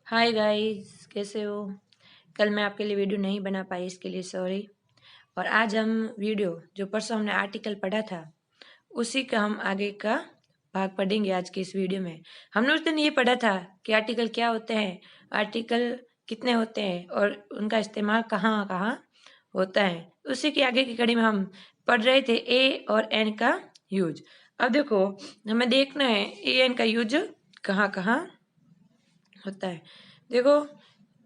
Hi guys, कैसे हो। कल मैं आपके लिए वीडियो नहीं बना पाई, इसके लिए सॉरी। और आज हम वीडियो जो परसों हमने आर्टिकल पढ़ा था उसी का हम आगे का भाग पढ़ेंगे। आज के इस वीडियो में हमने उस दिन ये पढ़ा था कि आर्टिकल क्या होते हैं, आर्टिकल कितने होते हैं और उनका इस्तेमाल कहाँ कहाँ होता है। उसी के आगे की कड़ी में हम पढ़ रहे थे ए और एन का यूज। अब देखो, हमें देखना है ए एन का यूज कहाँ कहाँ होता है। देखो,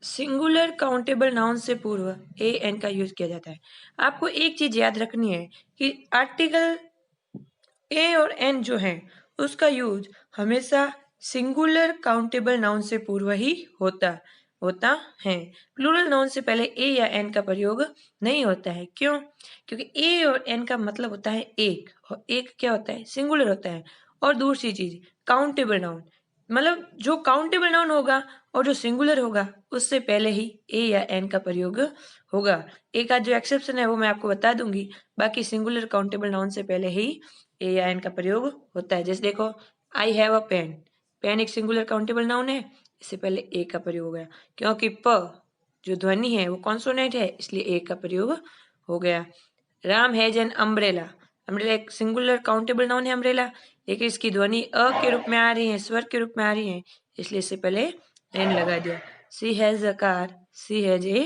सिंगुलर काउंटेबल नाउन से पूर्व ए एन का यूज किया जाता है। आपको एक चीज याद रखनी है कि आर्टिकल ए और एन जो है उसका यूज हमेशा सिंगुलर काउंटेबल नाउन से पूर्व ही होता होता है। प्लूरल नाउन से पहले ए या एन का प्रयोग नहीं होता है। क्यों? क्योंकि ए और एन का मतलब होता है एक, और एक क्या होता है? सिंगुलर होता है। और दूसरी चीज काउंटेबल नाउन, मतलब जो काउंटेबल नाउन होगा और जो सिंगुलर होगा उससे पहले ही ए या एन का प्रयोग होगा। एक आध जो एक्सेप्शन है वो मैं आपको बता दूंगी, बाकी सिंगुलर काउंटेबल नाउन से पहले ही ए या एन का प्रयोग होता है। जैसे देखो, I have a pen, pen एक सिंगुलर काउंटेबल नाउन है, इससे पहले ए का प्रयोग हो गया। क्योंकि प जो ध्वनि है वो कॉन्सोनेंट है, इसलिए ए का प्रयोग हो गया। Ram has an umbrella, umbrella एक सिंगुलर काउंटेबल नाउन है अम्ब्रेला, लेकिन इसकी ध्वनि अ के रूप में आ रही है, स्वर के रूप में आ रही है, इसलिए इससे पहले एन लगा दिया। She has a car, she has a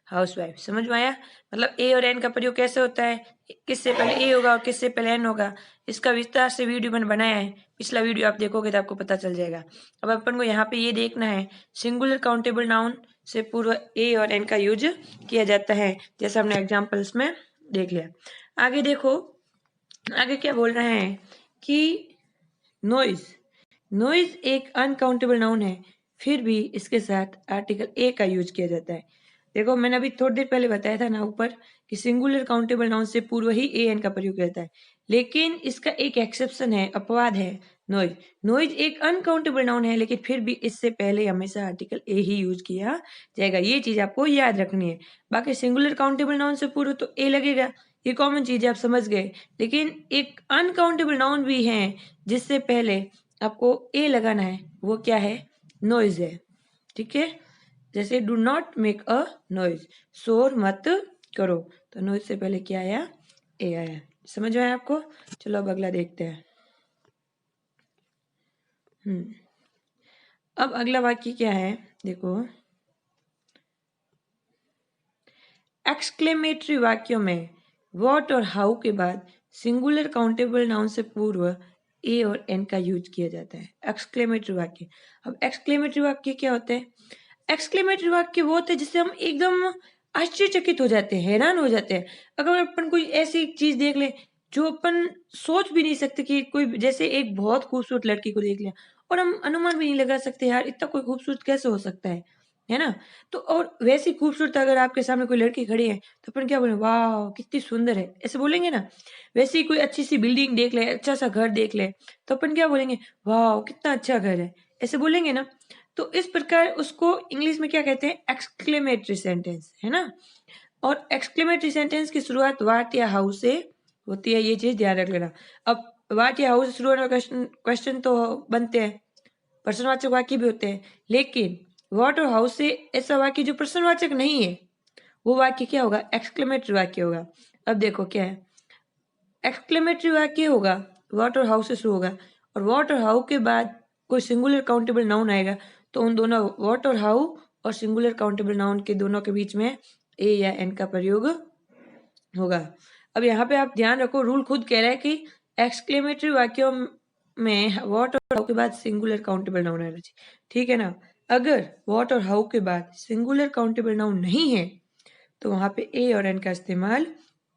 housewife. समझ में आया? मतलब ए और एन का प्रयोग कैसे होता है, किससे पहले ए होगा और किससे पहले एन होगा, इसका विस्तार से वीडियो मैंने बनाया है। पिछला वीडियो आप देखोगे तो आपको पता चल जाएगा। अब अपन को यहाँ पे ये देखना है सिंगुलर काउंटेबल नाउन से पूर्व ए और एन का यूज किया जाता है, जैसे हमने एग्जाम्पल्स में देख लिया। आगे देखो, आगे क्या बोल रहे हैं कि नॉइज, नॉइज एक अनकाउंटेबल नाउन है, फिर भी इसके साथ आर्टिकल ए का यूज किया जाता है। देखो, मैंने अभी थोड़ी देर पहले बताया था ना ऊपर कि सिंगुलर काउंटेबल नाउन से पूर्व ही ए एन का प्रयोग किया जाता है, लेकिन इसका एक एक्सेप्शन है, अपवाद है, नॉइज। नॉइज एक अनकाउंटेबल नाउन है, लेकिन फिर भी इससे पहले हमेशा आर्टिकल ए ही यूज किया जाएगा। ये चीज आपको याद रखनी है। बाकी सिंगुलर काउंटेबल नाउन से पूर्व तो ए लगेगा, ये कॉमन चीज है, आप समझ गए। लेकिन एक अनकाउंटेबल नाउन भी है जिससे पहले आपको ए लगाना है, वो क्या है? नॉइज है। ठीक है, जैसे do not make a noise, शोर मत करो, तो नॉइज से पहले क्या आया? ए आया। समझ में आया आपको? चलो अब अगला देखते हैं। अब अगला वाक्य क्या है, देखो, एक्सक्लेमेटरी वाक्यों में व्हाट और हाउ के बाद सिंगुलर काउंटेबल नाउन से पूर्व ए और एन का यूज किया जाता है। एक्सक्लेमेटरी वाक्य। अब एक्सक्लेमेटरी वाक्य क्या होते हैं? एक्सक्लेमेटरी वाक्य वो होते हैं जिससे हम एकदम आश्चर्यचकित हो जाते हैं, हैरान हो जाते हैं। अगर अपन कोई ऐसी चीज देख ले जो अपन सोच भी नहीं सकते, कि कोई जैसे एक बहुत खूबसूरत लड़की को देख लिया और हम अनुमान भी नहीं लगा सकते यार इतना कोई खूबसूरत कैसे हो सकता है ना। तो और वैसी खूबसूरत अगर आपके सामने कोई लड़की खड़ी है तो अपन क्या बोले? वाह कितनी सुंदर है, ऐसे बोलेंगे ना। वैसे ही कोई अच्छी सी बिल्डिंग देख ले, अच्छा सा घर देख ले, तो अपन क्या बोलेंगे? वाह कितना अच्छा घर है, ऐसे बोलेंगे ना। तो इस प्रकार उसको इंग्लिश में क्या कहते हैं? एक्सक्लेमेटरी सेंटेंस, है ना। और एक्सक्लेमेटरी सेंटेंस की शुरुआत वाट या हाउ से होती है, ये चीज ध्यान रख लेना। अब वाट या हाउ से शुरू होने क्वेश्चन तो बनते हैं, प्रश्नवाचक वाक्य भी होते हैं, लेकिन व्हाट और हाउ से ऐसा वाक्य जो प्रश्नवाचक नहीं है वो वाक्य क्या होगा? एक्सक्लेमेटरी वाक्य होगा। अब देखो क्या है, एक्सक्लेमेटरी वाक्य होगा, व्हाट और हाउ से शुरू होगा, और व्हाट और हाउ के बाद कोई सिंगुलर काउंटेबल नाउन आएगा, तो उन दोनों व्हाट और हाउ और सिंगुलर काउंटेबल नाउन के दोनों के बीच में ए या एन का प्रयोग होगा। अब यहाँ पे आप ध्यान रखो, रूल खुद कह रहा है कि एक्सक्लेमेटरी वाक्यों में व्हाट और हाउ के बाद सिंगुलर काउंटेबल नाउन आना चाहिए। ठीक है ना। अगर व्हाट और हाउ के बाद सिंगुलर काउंटेबल नाउन नहीं है तो वहां पे ए और एन का इस्तेमाल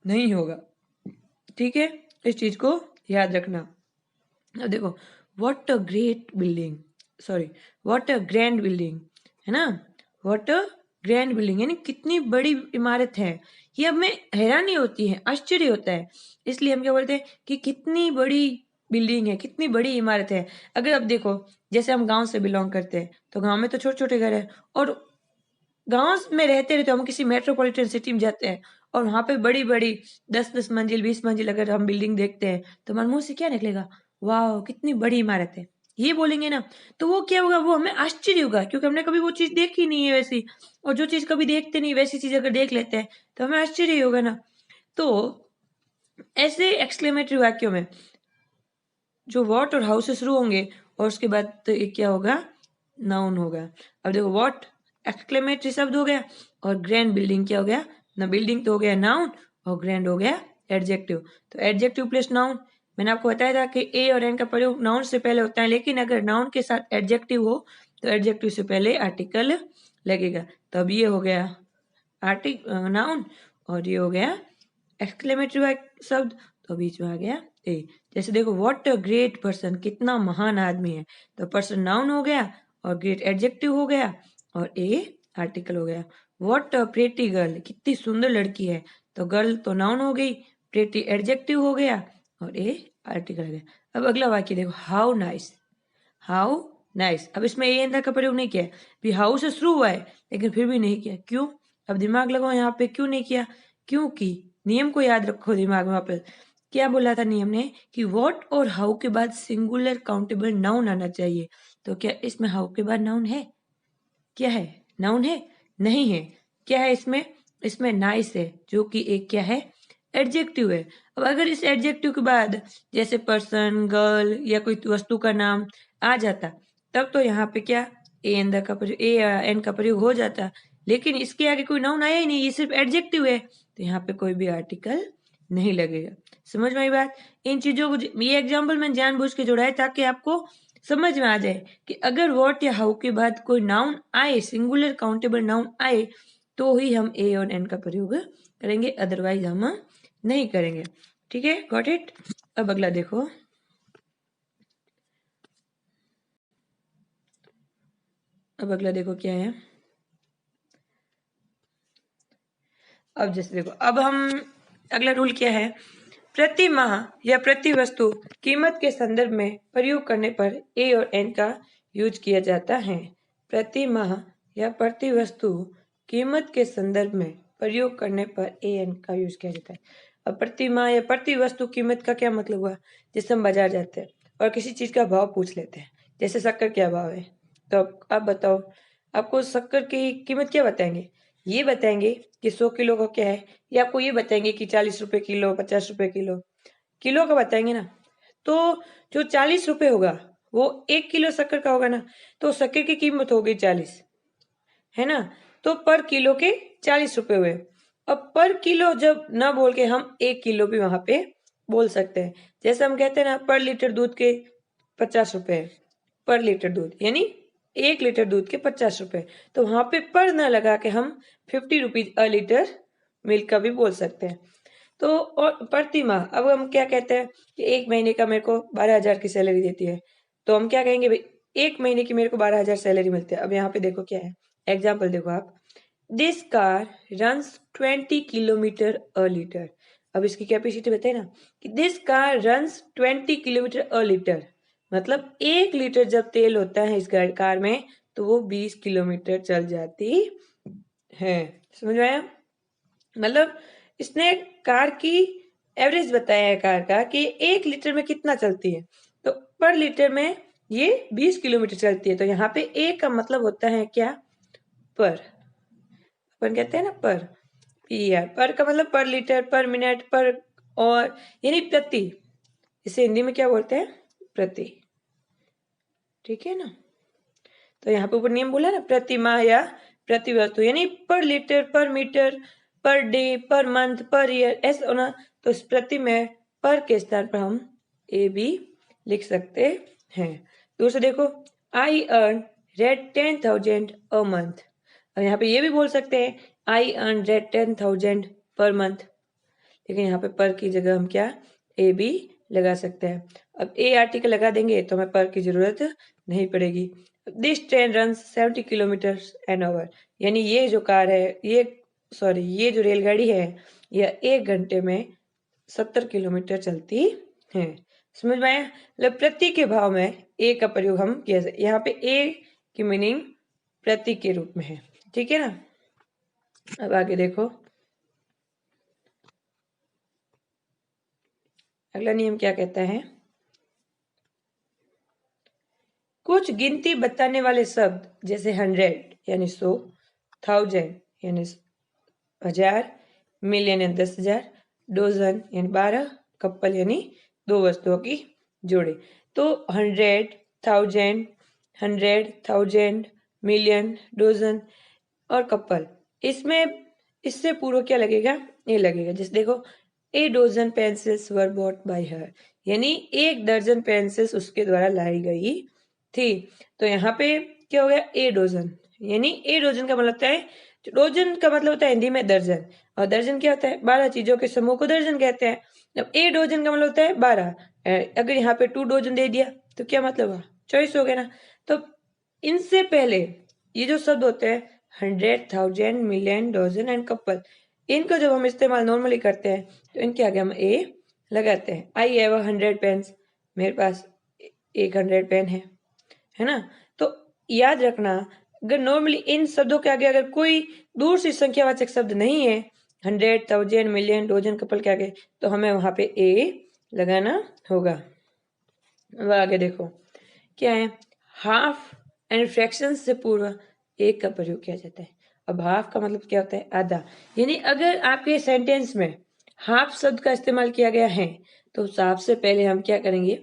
नहीं होगा। ठीक है, इस चीज को याद रखना। अब देखो, what a great building, sorry what a grand building, है ना। व्हाट अ ग्रैंड बिल्डिंग यानी कितनी बड़ी इमारत है, ये हमें हैरानी होती है, आश्चर्य होता है, इसलिए हम क्या बोलते हैं कि कितनी बड़ी बिल्डिंग है, कितनी बड़ी इमारत है। अगर अब देखो, जैसे हम गांव से बिलोंग करते हैं तो गांव में तो छोटे छोटे घर है, और गांव में रहते रहते हम किसी मेट्रोपॉलिटन सिटी में जाते हैं और वहां पे बड़ी बड़ी 10-10 मंजिल 20 मंजिल अगर हम बिल्डिंग देखते हैं तो हमारे मुंह से क्या निकलेगा? वाह कितनी बड़ी इमारत है। ये बोलेंगे ना, तो वो क्या होगा, वो हमें आश्चर्य होगा क्योंकि हमने कभी वो चीज़ देखी नहीं है वैसी, और जो चीज़ कभी देखते नहीं वैसी चीज़ अगर देख लेते हैं तो हमें आश्चर्य होगा ना। तो ऐसे एक्सक्लेमेटरी वाक्यों में जो व्हाट और हाउ से शुरू होंगे और उसके बाद तो एक क्या होगा, नाउन होगा। अब देखो व्हाट एक्सक्लेमेटरी शब्द हो गया और ग्रैंड बिल्डिंग क्या हो गया ना, बिल्डिंग तो हो गया नाउन और ग्रैंड हो गया एडजेक्टिव। तो एडजेक्टिव प्लस नाउन, मैंने आपको बताया था कि ए और एन का प्रयोग नाउन से पहले होता है, लेकिन अगर नाउन के साथ एडजेक्टिव हो तो एडजेक्टिव से पहले आर्टिकल लगेगा। तब ये हो गया नाउन और ये हो गया एक्सक्लेमेटरी शब्द, तो बीच में आ गया ए। जैसे देखो व्हाट अ ग्रेट पर्सन, कितना महान आदमी है, तो पर्सन नाउन हो गया और ग्रेट एडजेक्टिव हो गया और ए आर्टिकल हो गया। व्हाट अ प्रेटी गर्ल, कितनी सुंदर लड़की है, तो गर्ल तो नाउन हो गई, प्रेटी एडजेक्टिव हो गया और ए आर्टिकल हो गया। अब अगला वाक्य देखो, हाउ नाइस, हाउ नाइस। अब इसमें ए एंड का प्रयोग नहीं किया, भी हाउ से शुरू हुआ है लेकिन फिर भी नहीं किया, क्यों? अब दिमाग लगाओ यहाँ पे, क्यों नहीं किया? क्योंकि नियम को याद रखो दिमाग में वापस। क्या बोला था नियम ने कि व्हाट और हाउ के बाद सिंगुलर काउंटेबल नाउन आना चाहिए। तो क्या इसमें हाउ के बाद नाउन है? क्या है? नाउन है? नहीं है। क्या है इसमें? इसमें नाइस है जो कि एक क्या है, एडजेक्टिव है। अब अगर इस एडजेक्टिव के बाद जैसे पर्सन, गर्ल या कोई वस्तु का नाम आ जाता तब तो यहाँ पे क्या ए एन का प्रयोग, ए एन का प्रयोग हो जाता, लेकिन इसके आगे कोई नाउन आया ही नहीं, ये सिर्फ एडजेक्टिव है, तो यहाँ पे कोई भी आर्टिकल नहीं लगेगा। समझ में आई बात? इन चीजों को, ये एग्जाम्पल मैंने जानबूझ के जोड़ा है ताकि आपको समझ में आ जाए कि अगर व्हाट या हाउ के बाद कोई नाउन आए, सिंगुलर काउंटेबल नाउन आए, तो ही हम ए और एन का प्रयोग करेंगे, अदरवाइज हम नहीं करेंगे। ठीक है, गॉट इट? अब अगला देखो, अब अगला देखो क्या है। अब जैसे देखो, अब हम अगला रूल क्या है, प्रति माह या प्रति वस्तु कीमत के संदर्भ में प्रयोग करने पर ए और एन का यूज किया जाता है। प्रति माह या प्रति वस्तु कीमत के संदर्भ में प्रयोग करने पर ए एन का यूज किया जाता है। अब प्रति माह या प्रति वस्तु कीमत का क्या मतलब हुआ, जैसे हम बाजार जाते हैं और किसी चीज का भाव पूछ लेते हैं, जैसे शक्कर क्या भाव है, तो आप बताओ, आपको शक्कर की कीमत क्या बताएंगे? ये बताएंगे कि 100 किलो का क्या है, या आपको ये बताएंगे कि 40 रुपए किलो, 50 रुपए किलो, किलो का बताएंगे ना। तो जो 40 रुपए होगा वो 1 किलो शक्कर का होगा ना, तो शक्कर की कीमत हो गई 40, है ना। तो पर किलो के 40 रुपए हुए। अब पर किलो जब ना बोल के हम 1 किलो भी वहां पे बोल सकते हैं, जैसे हम कहते हैं ना पर लीटर दूध के 50 रुपए, पर लीटर दूध यानी 1 लीटर दूध के 50 रुपए, तो वहां पे पर ना लगा के हम 50 रुपीज अ लीटर मिल्क का भी बोल सकते हैं। तो और प्रति माह, अब हम क्या कहते हैं कि 1 महीने का मेरे को 12,000 की सैलरी देती है, तो हम क्या कहेंगे भाई 1 महीने की मेरे को 12,000 सैलरी मिलती है। अब यहाँ पे देखो क्या है, एग्जाम्पल देखो आप, this car runs 20 kilometre a litre. अब इसकी कैपेसिटी बताए ना कि this car runs 20 kilometre a litre, मतलब 1 लीटर जब तेल होता है इस कार में तो वो 20 किलोमीटर चल जाती है। समझ में आया? मतलब इसने कार की एवरेज बताया है कार का कि 1 लीटर में कितना चलती है, तो पर लीटर में ये 20 किलोमीटर चलती है। तो यहाँ पे ए का मतलब होता है क्या, पर, अपन कहते हैं ना पर, पी आर, पर का मतलब पर लीटर, पर मिनट, पर, और यानी प्रति, इसे हिंदी में क्या बोलते हैं, प्रति। ठीक है ना। तो यहाँ पे ऊपर नियम बोला ना, प्रति माह या प्रति वस्तु, यानी पर लीटर, पर metre, per day, per month, per year, ऐसा होना। तो इस प्रति में पर के स्थान पर हम ए भी लिख सकते हैं। दूसरा देखो, I earn rate 10,000 a month. अब यहाँ पे ये भी बोल सकते हैं I earn rate 10,000 per month, लेकिन यहाँ पे पर की जगह हम क्या ए भी लगा सकते हैं। अब ए आर्टिकल लगा देंगे तो हमें पर की जरूरत नहीं पड़ेगी। This train run 70 kilometre an hour, यानी ये जो कार है, ये सॉरी ये जो रेलगाड़ी है यह 1 घंटे में 70 किलोमीटर चलती है। समझ में आया? मतलब प्रति के भाव में ए का प्रयोग हम किया जाए, यहाँ पे ए की मीनिंग प्रति के रूप में है। ठीक है ना। अब आगे देखो, अगला नियम क्या कहता है, कुछ गिनती बताने वाले शब्द जैसे 100 यानी 100, 1000 यानी 1000, मिलियन यानी 10,000, डोजन यानी 12, कपल यानी 2 वस्तुओं की जोड़े। तो 100, 1000, मिलियन, डोजन और कपल, इसमें इससे पूर्व क्या लगेगा, ये लगेगा। जैसे देखो, a dozen pencils were bought by her, यानी 1 दर्जन पेंसिल्स उसके द्वारा लाई गई थी। तो यहाँ पे क्या हो गया, ए डोजन, यानी ए डोजन का मतलब होता है, डोजन का मतलब होता है हिंदी में दर्जन, और दर्जन क्या होता है, 12 चीजों के समूह को दर्जन कहते हैं। जब ए डोजन का मतलब होता है 12, अगर यहाँ पे 2 डोजन दे दिया तो क्या मतलब हुआ, 24 हो गया ना। तो इनसे पहले ये जो शब्द होते हैं 100, 1000, मिलियन, डोजन एंड कपल, इनको जब हम इस्तेमाल नॉर्मली करते हैं तो इनके आगे हम ए लगाते हैं। आई हैव 100 पेन्स, मेरे पास 100 पेन है ना। तो याद रखना, अगर नॉर्मली इन शब्दों के आगे अगर कोई दूर से संख्यावाचक शब्द नहीं है, 100, 1000, मिलियन, डोजन, कपल के आगे, तो हमें वहां पे ए लगाना होगा। अब आगे देखो क्या है, हाफ एंड फ्रैक्शन से पूर्व एक का प्रयोग किया जाता है। अब हाफ का मतलब क्या होता है, आधा, यानी अगर आपके सेंटेंस में हाफ शब्द का इस्तेमाल किया गया है तो उस हाफ से पहले हम क्या करेंगे,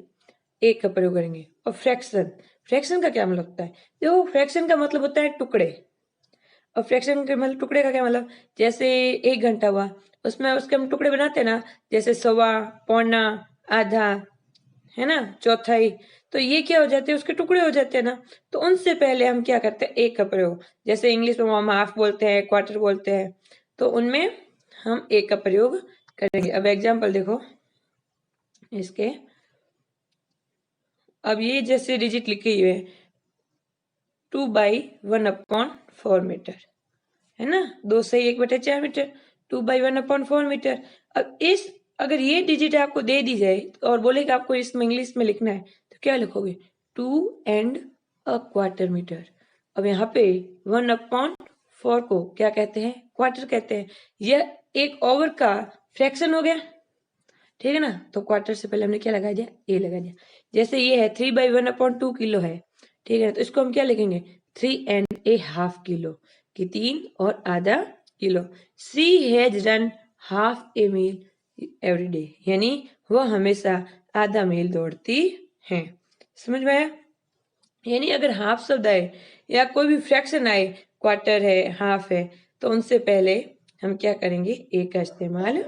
एक का प्रयोग करेंगे। और फ्रैक्शन, फ्रैक्शन का क्या मतलब होता है, देखो फ्रैक्शन का मतलब होता है टुकड़े। और फ्रैक्शन के मतलब टुकड़े का क्या मतलब, जैसे 1 घंटा हुआ, उसमें उसके हम टुकड़े बनाते हैं ना, जैसे सवा, पौना, आधा, है ना, चौथाई, तो ये क्या हो जाते हैं, उसके टुकड़े हो जाते हैं ना। तो उनसे पहले हम क्या करते हैं, एक का प्रयोग, जैसे इंग्लिश में हम हाफ बोलते हैं, क्वार्टर बोलते हैं, तो उनमें हम एक का प्रयोग करेंगे। अब एग्जाम्पल देखो इसके, अब ये जैसे डिजिट लिखे हुए 2/1/4 मीटर, है ना, 2 से 1/4 मीटर, 2/1/4 मीटर। अब इस, अगर ये डिजिट आपको दे दी जाए और बोले कि आपको इसमें इंग्लिश में लिखना है तो क्या लिखोगे, 2 1/4 मीटर। अब यहाँ पे 1/4 को क्या कहते हैं, क्वार्टर कहते हैं। यह एक ओवर का फ्रैक्शन हो गया, ठीक है ना। तो क्वार्टर से पहले हमने क्या लगा दिया, ए लगा दिया। जैसे ये है 3/1/2 किलो है, ठीक है, तो इसको हम क्या लिखेंगे, 3 1/2 किलो, कि 3 और आधा kilo. She has run half a mile every day, यानी वह हमेशा आधा मील दौड़ती है। समझ में आया, यानी अगर हाफ शब्द आए या कोई भी फ्रैक्शन आए, क्वार्टर है, हाफ है, तो उनसे पहले हम क्या करेंगे, ए का इस्तेमाल